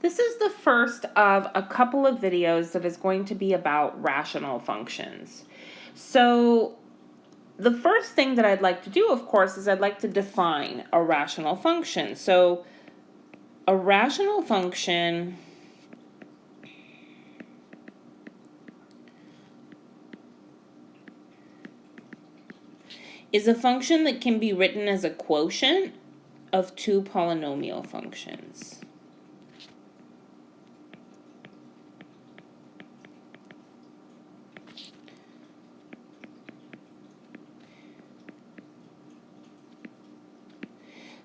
This is the first of a couple of videos that is going to be about rational functions. So the first thing that I'd like to do, of course, is I'd like to define a rational function. So a rational function is a function that can be written as a quotient of two polynomial functions.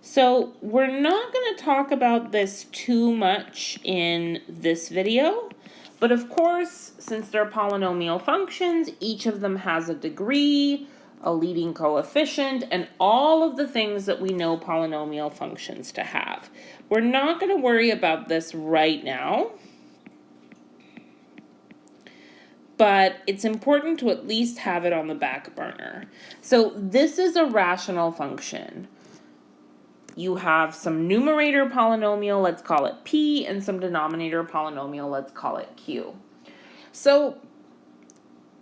So we're not going to talk about this too much in this video, but of course, since they're polynomial functions, each of them has a degree, a leading coefficient, and all of the things that we know polynomial functions to have. We're not going to worry about this right now, but it's important to at least have it on the back burner. So this is a rational function. You have some numerator polynomial, let's call it P, and some denominator polynomial, let's call it Q. So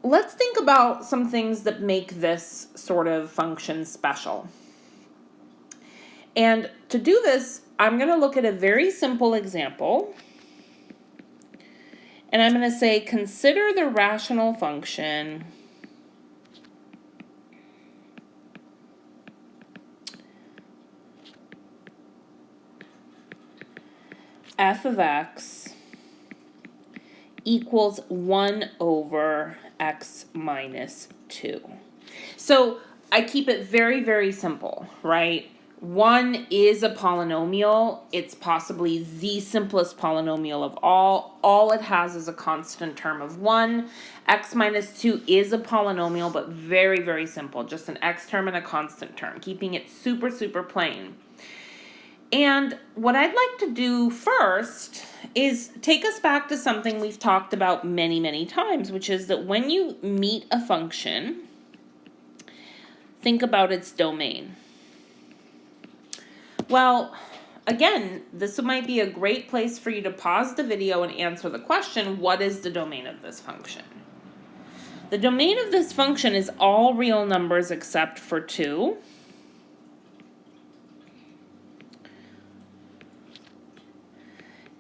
let's think about some things that make this sort of function special. And to do this, I'm going to look at a very simple example. And I'm going to say, consider the rational function f of x equals 1 over x minus 2. So I keep it very, very simple, right? 1 is a polynomial. It's possibly the simplest polynomial of all. All it has is a constant term of 1. X minus 2 is a polynomial, but very, very simple. Just an x term and a constant term, keeping it super, super plain. And what I'd like to do first is take us back to something we've talked about many, many times, which is that when you meet a function, think about its domain. Well, again, this might be a great place for you to pause the video and answer the question, what is the domain of this function? The domain of this function is all real numbers except for 2.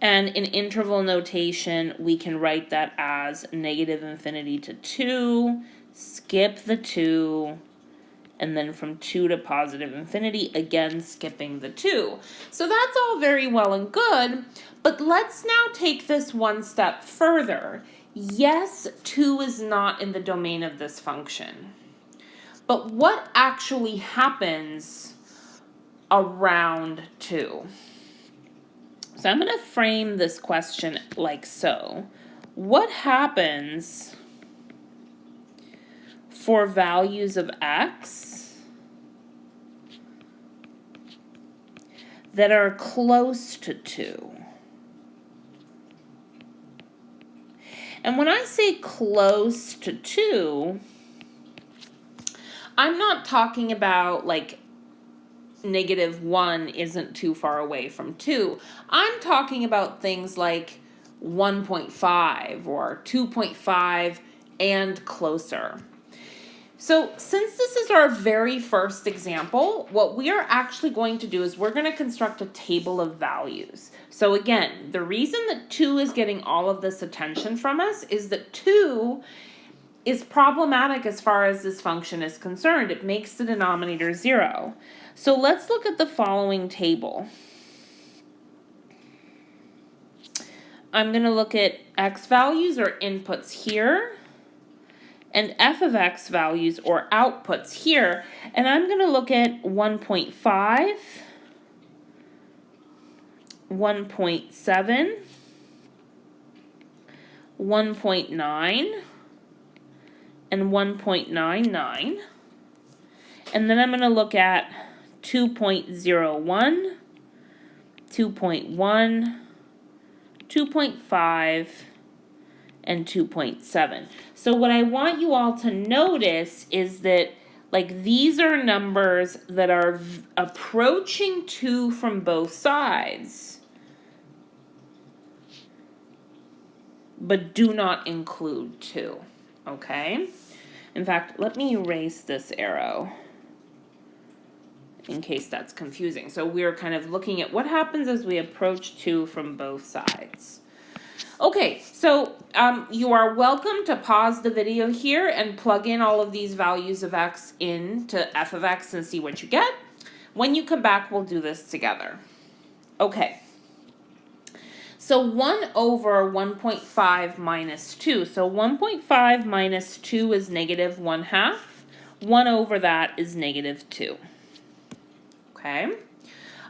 And in interval notation, we can write that as negative infinity to 2, skip the 2, and then from 2 to positive infinity, again skipping the 2. So that's all very well and good, but let's now take this one step further. Yes, 2 is not in the domain of this function, but what actually happens around 2? So I'm going to frame this question like so. What happens for values of x that are close to 2? And when I say close to 2, I'm not talking about like -1 isn't too far away from 2. I'm talking about things like 1.5 or 2.5 and closer. So since this is our very first example, what we are actually going to do is we're going to construct a table of values. So again, the reason that 2 is getting all of this attention from us is that 2 is problematic as far as this function is concerned. It makes the denominator 0. So let's look at the following table. I'm going to look at x values or inputs here, and f of x values or outputs here, and I'm going to look at 1.5, 1.7, 1.9, and 1.99, and then I'm going to look at 2.01, 2.1, 2.5, and 2.7. So what I want you all to notice is that like these are numbers that are approaching 2 from both sides. but do not include 2, okay? In fact, let me erase this arrow in case that's confusing. So we're kind of looking at what happens as we approach 2 from both sides. Okay, so you are welcome to pause the video here and plug in all of these values of x into f of x and see what you get. When you come back, we'll do this together. Okay, so 1 over 1.5 minus 2. So 1.5 minus 2 is negative 1/2. 1 over that is negative 2. Okay.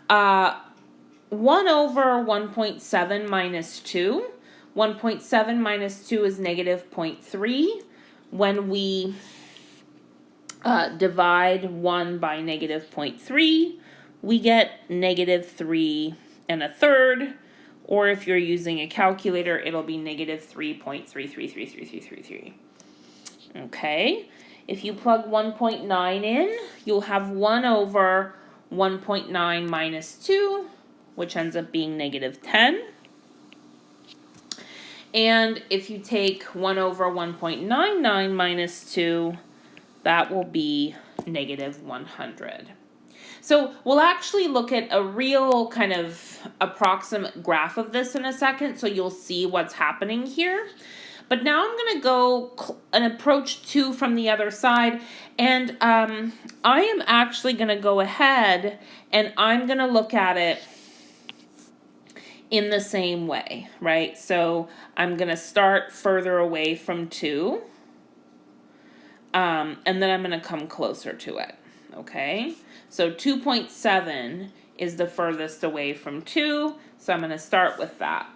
1 over 1.7 minus 2. 1.7 minus 2 is negative 0.3. When we divide 1 by negative 0.3, we get negative 3 1/3. Or if you're using a calculator, it'll be negative 3.33333333. Okay. If you plug 1.9 in, you'll have 1 over 1.9 minus 2, which ends up being negative 10. And if you take 1 over 1.99 minus 2, that will be negative 100. So we'll actually look at a real kind of approximate graph of this in a second, so you'll see what's happening here. But now I'm going to go and approach 2 from the other side, and I am actually going to go ahead and I'm going to look at it in the same way, right? So I'm going to start further away from 2, and then I'm going to come closer to it, okay? So 2.7 is the furthest away from 2, so I'm going to start with that,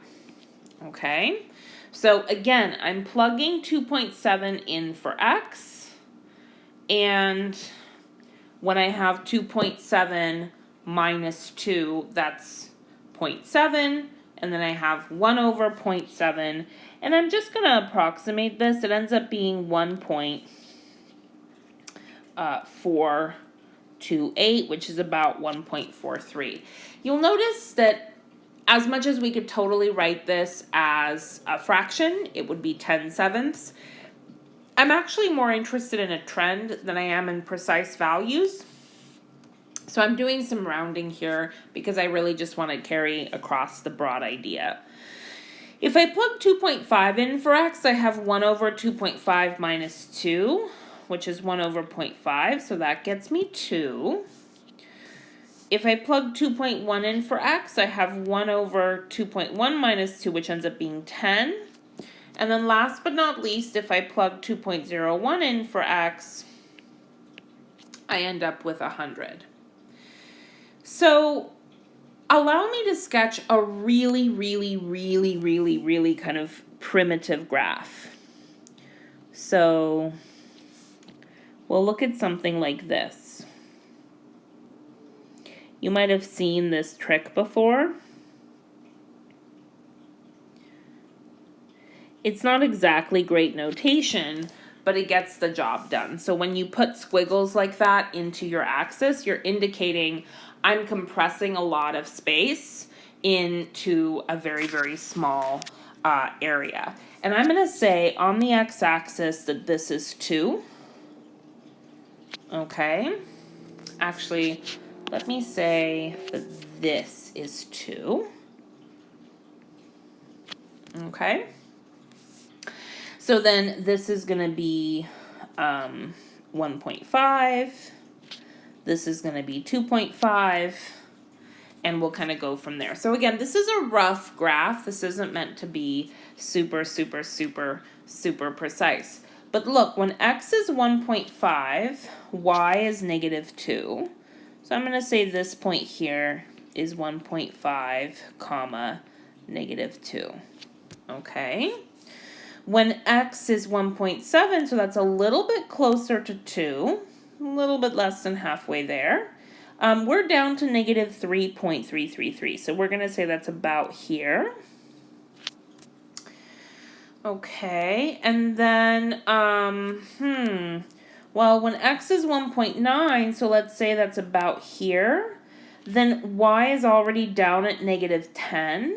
okay? So again, I'm plugging 2.7 in for x, and when I have 2.7 minus 2, that's 0.7, and then I have 1 over 0.7, and I'm just going to approximate this. It ends up being 1.428, which is about 1.43. You'll notice that as much as we could totally write this as a fraction, it would be 10/7. I'm actually more interested in a trend than I am in precise values. So I'm doing some rounding here because I really just want to carry across the broad idea. If I plug 2.5 in for x, I have 1 over 2.5 minus 2, which is 1 over 0.5, so that gets me 2. If I plug 2.1 in for x, I have 1 over 2.1 minus 2, which ends up being 10. And then last but not least, if I plug 2.01 in for x, I end up with 100. So allow me to sketch a really kind of primitive graph. So we'll look at something like this. You might have seen this trick before. It's not exactly great notation, but it gets the job done. So when you put squiggles like that into your axis, you're indicating I'm compressing a lot of space into a very small area. And I'm going to say on the x-axis that this is 2. Okay. Actually, let me say that this is 2. Okay. So then this is going to be 1.5. This is going to be 2.5. And we'll kind of go from there. So again, this is a rough graph. This isn't meant to be super precise. But look, when x is 1.5, y is negative 2. So I'm going to say this point here is 1.5, comma, negative 2. Okay. When x is 1.7, so that's a little bit closer to 2, a little bit less than halfway there, we're down to negative 3.333. So we're going to say that's about here. Okay, and then, well, when x is 1.9, so let's say that's about here, then y is already down at negative 10.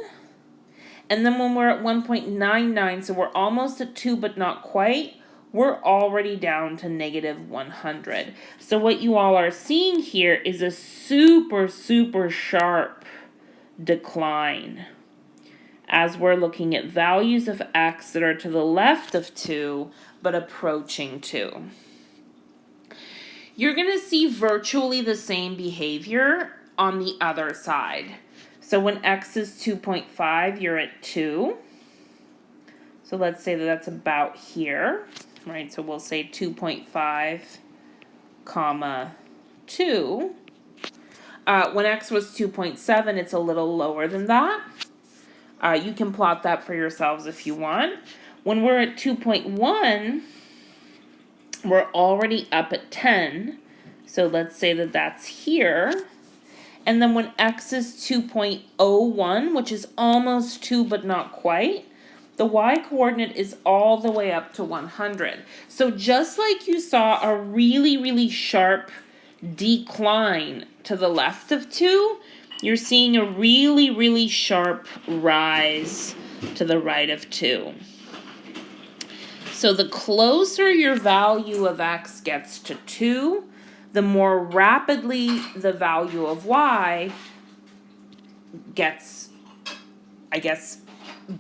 And then when we're at 1.99, so we're almost at 2 but not quite, we're already down to negative 100. So what you all are seeing here is a super, super sharp decline as we're looking at values of x that are to the left of 2 but approaching 2. You're going to see virtually the same behavior on the other side. So when x is 2.5, you're at 2. So let's say that that's about here, right? So we'll say 2.5, comma 2. When x was 2.7, it's a little lower than that. You can plot that for yourselves if you want. When we're at 2.1, we're already up at 10. So let's say that that's here. And then when x is 2.01, which is almost 2 but not quite, the y-coordinate is all the way up to 100. So just like you saw a really, really sharp decline to the left of 2, you're seeing a really, really sharp rise to the right of 2. So the closer your value of x gets to 2, the more rapidly the value of y gets, I guess,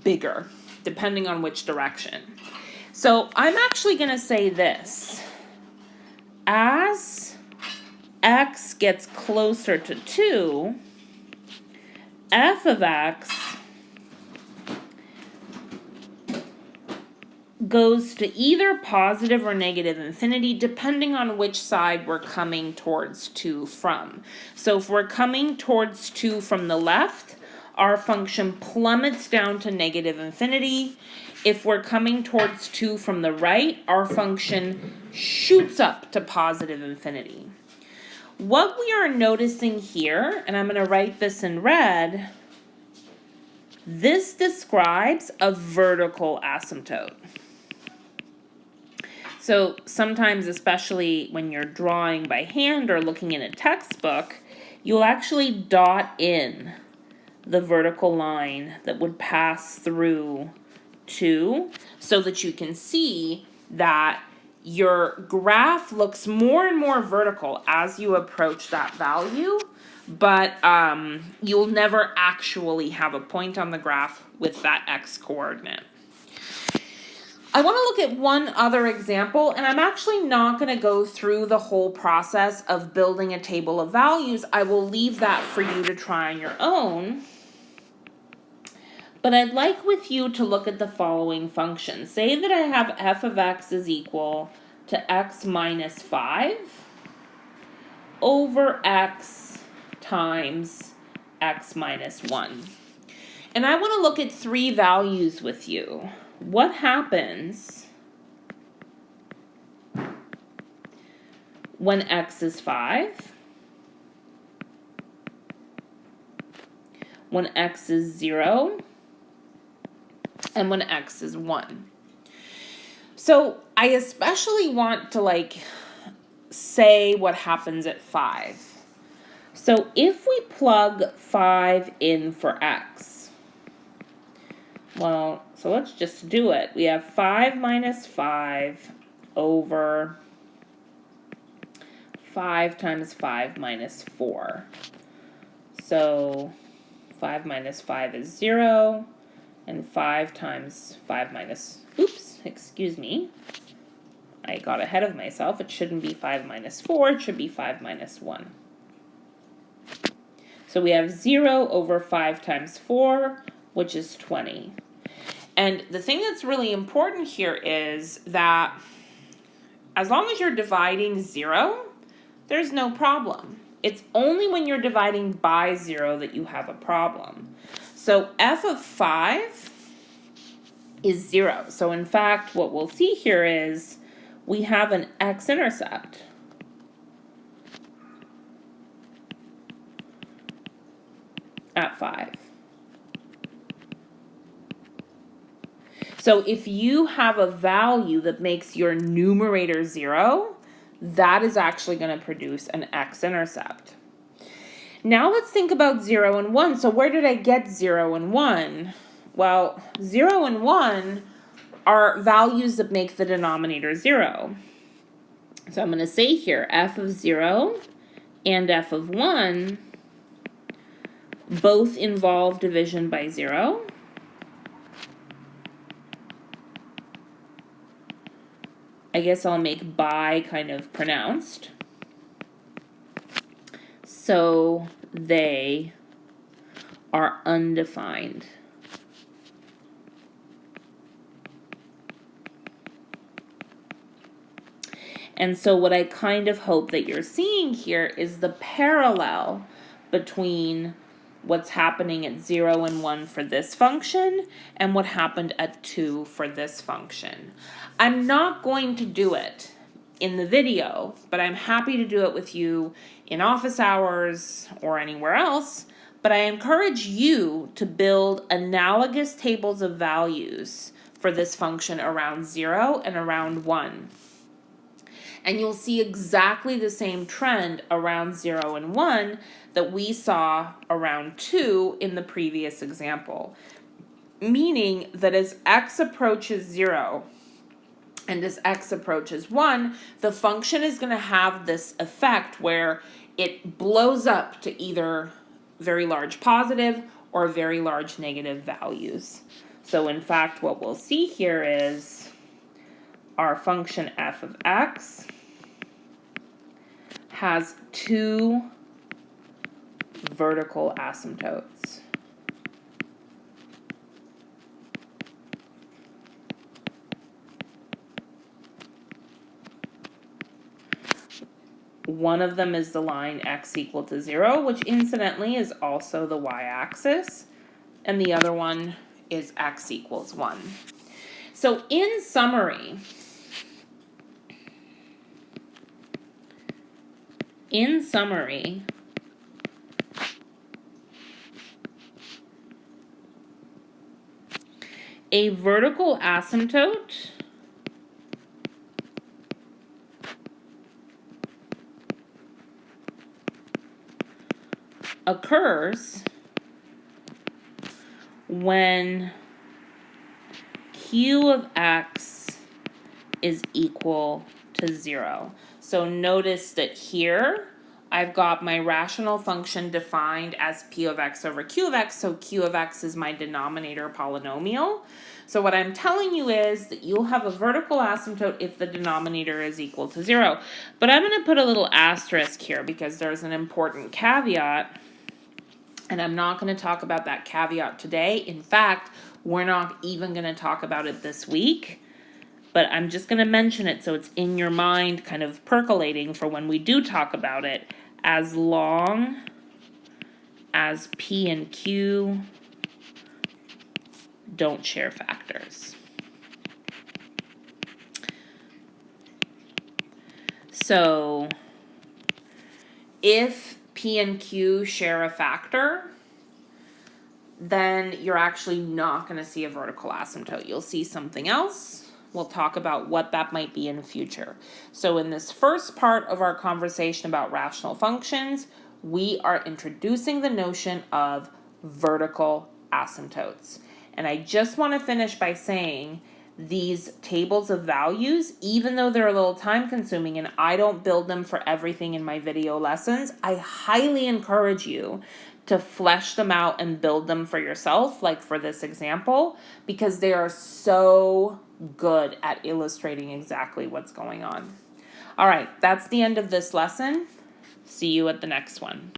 bigger, depending on which direction. So I'm actually going to say this. As x gets closer to 2, f of x goes to either positive or negative infinity, depending on which side we're coming towards 2 from. So if we're coming towards 2 from the left, our function plummets down to negative infinity. If we're coming towards 2 from the right, our function shoots up to positive infinity. What we are noticing here, and I'm going to write this in red, this describes a vertical asymptote. So sometimes, especially when you're drawing by hand or looking in a textbook, you'll actually dot in the vertical line that would pass through 2 so that you can see that your graph looks more and more vertical as you approach that value, but you'll never actually have a point on the graph with that x coordinate. I want to look at one other example, and I'm actually not going to go through the whole process of building a table of values. I will leave that for you to try on your own. But I'd like with you to look at the following function. Say that I have f of x is equal to x minus 5 over x times x minus 1. And I want to look at 3 values with you. What happens when x is 5, when x is 0, and when x is 1? So I especially want to say what happens at 5. So if we plug 5 in for x, well, so let's just do it. We have 5 minus 5 over 5 times 5 minus 4. So 5 minus 5 is 0, and 5 times 5 minus, excuse me. I got ahead of myself. It shouldn't be 5 minus 4, it should be 5 minus 1. So we have 0 over 5 times 4, which is 20. And the thing that's really important here is that as long as you're dividing 0, there's no problem. It's only when you're dividing by 0 that you have a problem. So f of 5 is 0. So in fact, what we'll see here is we have an x-intercept. At 5. So if you have a value that makes your numerator 0, that is actually going to produce an x-intercept. Now let's think about 0 and 1. So where did I get 0 and 1? Well, 0 and 1 are values that make the denominator 0. So I'm going to say here, f of 0 and f of 1 both involve division by 0. I guess I'll make by kind of pronounced. So they are undefined. And so what I kind of hope that you're seeing here is the parallel between what's happening at 0 and 1 for this function and what happened at 2 for this function. I'm not going to do it in the video, but I'm happy to do it with you in office hours or anywhere else. But I encourage you to build analogous tables of values for this function around 0 and around 1. And you'll see exactly the same trend around 0 and 1 that we saw around 2 in the previous example. Meaning that as x approaches 0 and as x approaches 1, the function is going to have this effect where it blows up to either very large positive or very large negative values. So in fact, what we'll see here is our function f of x has 2 vertical asymptotes. One of them is the line x equal to 0, which incidentally is also the y-axis, and the other one is x equals 1. So in summary, a vertical asymptote occurs when q of x is equal to 0. So notice that here I've got my rational function defined as p of x over q of x, so q of x is my denominator polynomial. So what I'm telling you is that you'll have a vertical asymptote if the denominator is equal to 0. But I'm going to put a little asterisk here because there's an important caveat, and I'm not going to talk about that caveat today. In fact, we're not even going to talk about it this week. But I'm just going to mention it so it's in your mind kind of percolating for when we do talk about it, as long as P and Q don't share factors. So if P and Q share a factor, then you're actually not going to see a vertical asymptote. You'll see something else. We'll talk about what that might be in the future. So in this first part of our conversation about rational functions, we are introducing the notion of vertical asymptotes. And I just want to finish by saying these tables of values, even though they're a little time consuming and I don't build them for everything in my video lessons, I highly encourage you to flesh them out and build them for yourself, like for this example, because they are so good at illustrating exactly what's going on. All right, that's the end of this lesson. See you at the next one.